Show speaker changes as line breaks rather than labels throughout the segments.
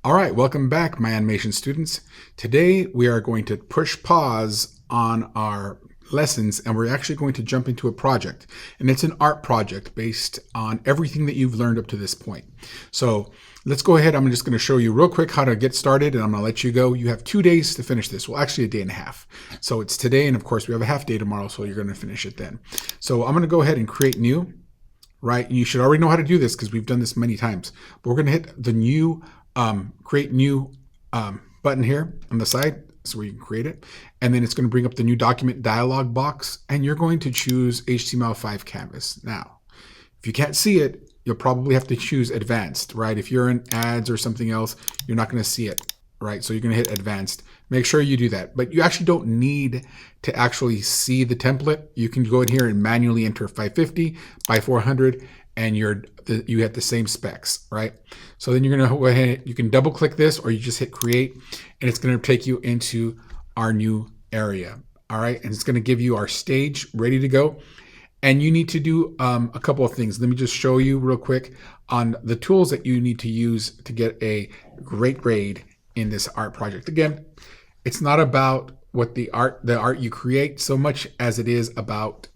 All right, welcome back, my animation students. Today we are going to push pause on our lessons and we're actually going to jump into a project. And it's an art project based on everything that you've learned up to this point. So let's go ahead. I'm just going to show you real quick how to get started and I'm going to let you go. You have 2 days to finish this. Well, actually a day and a half. So it's today and of course we have a half day tomorrow, so you're going to finish it then. So I'm going to go ahead and create new, right? You should already know how to do this because we've done this many times. But we're going to hit the new create new button here on the side so we can create it, and then it's going to bring up the new document dialog box and you're going to choose HTML5 Canvas. Now if you can't see it, you'll probably have to choose advanced, right? If you're in ads or something else, you're not going to see it, right? So you're going to hit advanced. Make sure you do that, but you actually don't need to actually see the template. You can go in here and manually enter 550 by 400 and you have the same specs, right? So then you're going to go ahead, you can double click this or you just hit create and it's going to take you into our new area. All right. And it's going to give you our stage ready to go. And you need to do a couple of things. Let me just show you real quick on the tools that you need to use to get a great grade in this art project. Again, it's not about what the art you create so much as it is about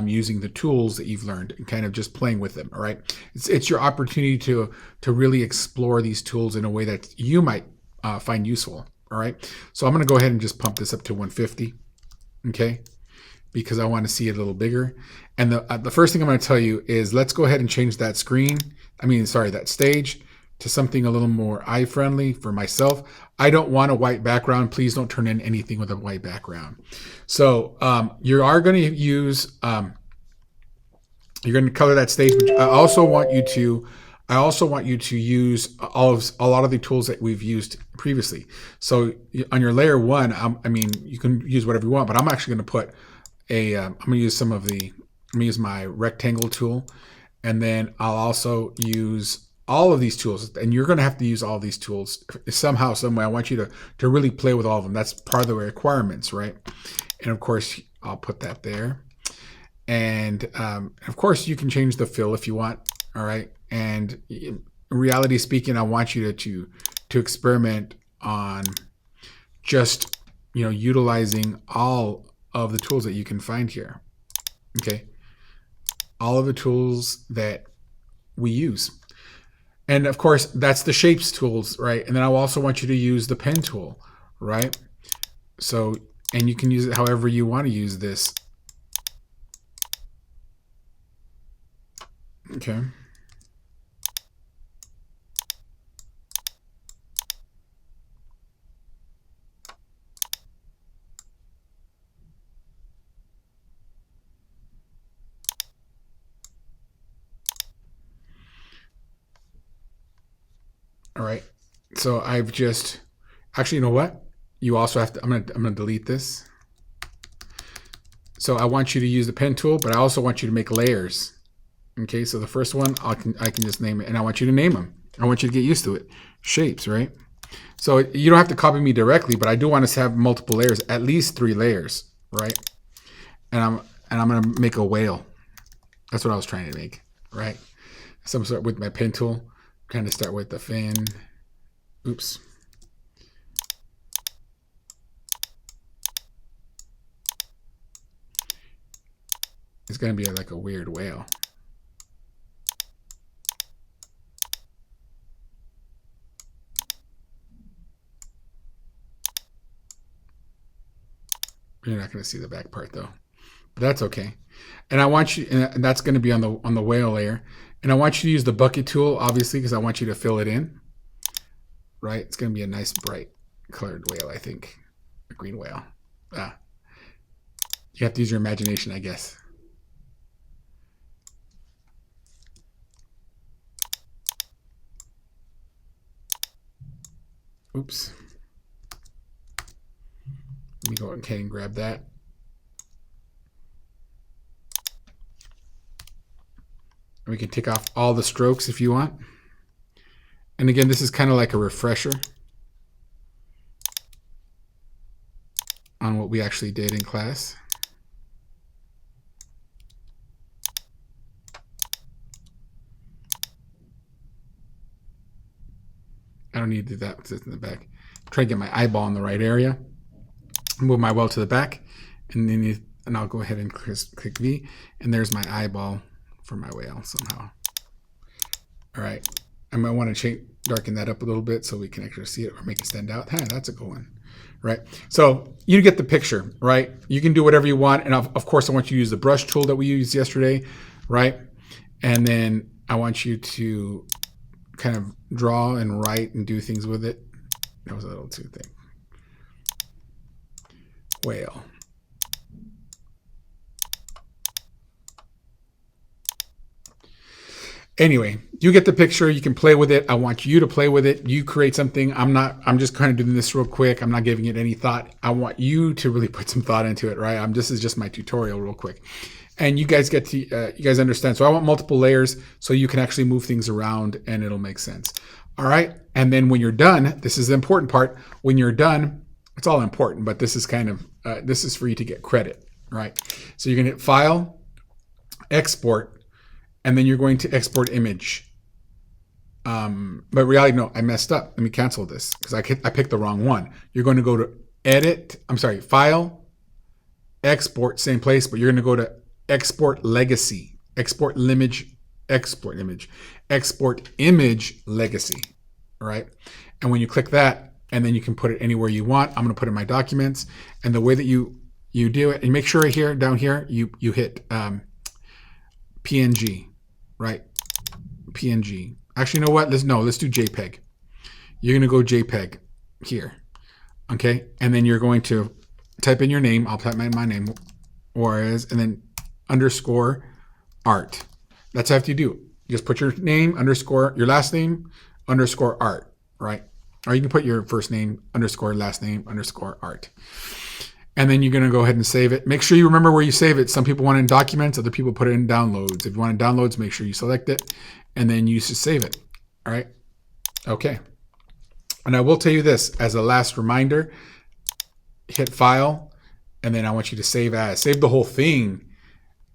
using the tools that you've learned and kind of just playing with them. All right, it's your opportunity to really explore these tools in a way that you might find useful. All right, so I'm going to go ahead and just pump this up to 150. Okay, because I want to see it a little bigger. And the first thing I'm going to tell you is let's go ahead and change that that stage to something a little more eye friendly for myself. I don't want a white background. Please don't turn in anything with a white background. So you are going to use, you're going to color that stage. But I also want you to use a lot of the tools that we've used previously. So on your layer one, you can use whatever you want, but I'm actually going to put I'm going to use my rectangle tool, and then I'll also use all of these tools, and you're going to have to use all these tools somehow, some way. I want you to really play with all of them. That's part of the requirements, right? And of course, I'll put that there. And of course, you can change the fill if you want. All right. And in reality speaking, I want you to experiment on just utilizing all of the tools that you can find here. Okay. All of the tools that we use. And of course, that's the shapes tools, right? And then I also want you to use the pen tool, right? So, and you can use it however you want to use this. Okay. All right. So I've just actually, you know what? You also have to. I'm gonna delete this. So I want you to use the pen tool, but I also want you to make layers. Okay. So the first one I can just name it, and I want you to name them. I want you to get used to it. Shapes, right? So you don't have to copy me directly, but I do want us to have multiple layers, at least 3 layers, right? And I'm gonna make a whale. That's what I was trying to make, right? So I'm start with my pen tool. Kind of start with the fin. Oops. It's going to be like a weird whale. You're not going to see the back part though, but that's okay. And I want you, and that's going to be on the whale layer. And I want you to use the bucket tool, obviously, because I want you to fill it in. Right? It's going to be a nice bright colored whale, I think. A green whale. You have to use your imagination, I guess. Oops. Let me go ahead and grab that. We can take off all the strokes if you want. And again, this is kind of like a refresher on what we actually did in class. I don't need to do that because it's in the back. Try to get my eyeball in the right area. Move my whale to the back, and then I'll go ahead and click V, and there's my eyeball for my whale somehow. All right, I might want to darken that up a little bit so we can actually see it or make it stand out. Hey, that's a good one. Right, so you get the picture, right? You can do whatever you want, and of course I want you to use the brush tool that we used yesterday, right? And then I want you to kind of draw and write and do things with it. That was a little too thick. Whale. Anyway, you get the picture. You can play with it. I want you to play with it. You create something. I'm just kind of doing this real quick. I'm not giving it any thought. I want you to really put some thought into it, right? This is just my tutorial real quick. And you guys get to, you guys understand. So I want multiple layers so you can actually move things around and it'll make sense. All right. And then when you're done, this is the important part. When you're done, it's all important, but this is kind of, this is for you to get credit, right? So you're going to hit File, Export, and then you're going to export image. But reality, no, I messed up. Let me cancel this because I picked the wrong one. You're going to go to File, Export, same place, but you're going to go to Export Legacy, Export Image Legacy, all right? And when you click that, and then you can put it anywhere you want. I'm going to put it in my documents, and the way that you do it, and make sure here, down here, you hit PNG, right? PNG. Actually, you know what? Let's do JPEG. You're going to go JPEG here, okay? And then you're going to type in your name. I'll type my name, Juarez, and then _art. That's how you do. Just put your name _ your last name _art, right? Or you can put your first name _ last name _art. And then you're going to go ahead and save it. Make sure you remember where you save it. Some people want it in documents, other people put it in downloads. If you want it in downloads, make sure you select it and then you just save it. All right. Okay. And I will tell you this as a last reminder, hit File, and then I want you to save as. Save the whole thing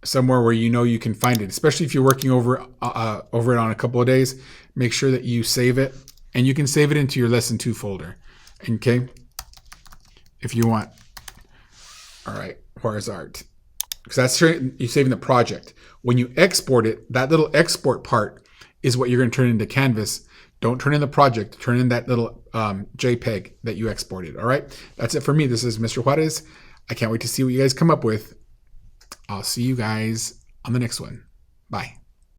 somewhere where you know you can find it, especially if you're working over it on a couple of days. Make sure that you save it, and you can save it into your lesson 2 folder, okay, if you want. All right, where's art? Because that's you're saving the project. When you export it, that little export part is what you're going to turn into Canvas. Don't turn in the project. Turn in that little JPEG that you exported. All right, that's it for me. This is Mr. Juarez. I can't wait to see what you guys come up with. I'll see you guys on the next one. Bye.